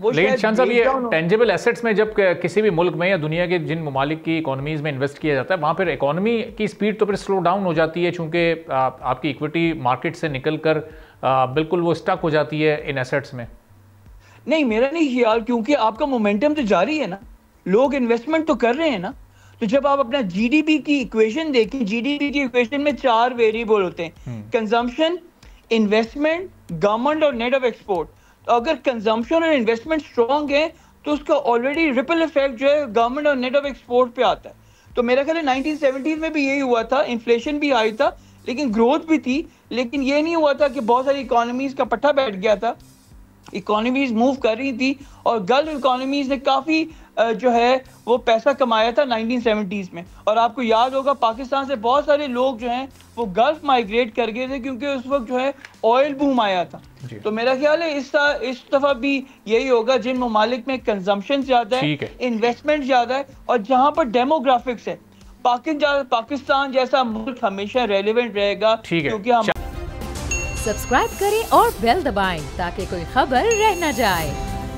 लेकिन शान साहब, ये टेंजिबल एसेट्स में जब किसी भी मुल्क में या दुनिया के जिन ममालिक की इकोनॉमीज में इन्वेस्ट किया जाता है, वहाँ पर इकोनॉमी की स्पीड तो फिर स्लो डाउन हो जाती है, चूँकि आपकी इक्विटी मार्केट से निकल कर बिल्कुल वो स्टक हो जाती है इन एसेट्स में। नहीं, मेरा नहीं ख्याल, क्योंकि आपका मोमेंटम तो जारी है ना, लोग इन्वेस्टमेंट तो कर रहे हैं ना। तो जब आप अपना जीडीपी की इक्वेशन देखें, जीडीपी की इक्वेशन में 4 वेरिएबल होते हैं, कंजम्पशन, इन्वेस्टमेंट, गवर्नमेंट और नेट ऑफ एक्सपोर्ट। तो अगर कंजम्पशन और इन्वेस्टमेंट स्ट्रॉन्ग है तो उसका ऑलरेडी रिपल इफेक्ट जो है गवर्नमेंट और नेट ऑफ एक्सपोर्ट पे आता है। तो मेरा ख्याल है 1970s में भी यही हुआ था, इन्फ्लेशन भी आई था लेकिन ग्रोथ भी थी, लेकिन ये नहीं हुआ था कि बहुत सारी इकोनॉमीज का पट्टा बैठ गया था, इकोनॉमीज मूव कर रही थी और गल्फ इकोनॉमीज ने काफ़ी जो है वो पैसा कमाया था 1970s में। और आपको याद होगा पाकिस्तान से बहुत सारे लोग जो हैं वो गल्फ माइग्रेट कर गए थे क्योंकि उस वक्त जो है ऑयल बूम आया था। तो मेरा ख्याल है इस दफ़ा भी यही होगा, जिन ममालिक में कंजम्पशन ज़्यादा है, इन्वेस्टमेंट ज़्यादा है और जहाँ पर डेमोग्राफिक्स है, पाकिस्तान जैसा मुल्क हमेशा रेलिवेंट रहेगा। क्योंकि हम सब्सक्राइब करें और बेल दबाएं ताकि कोई खबर रह न जाए।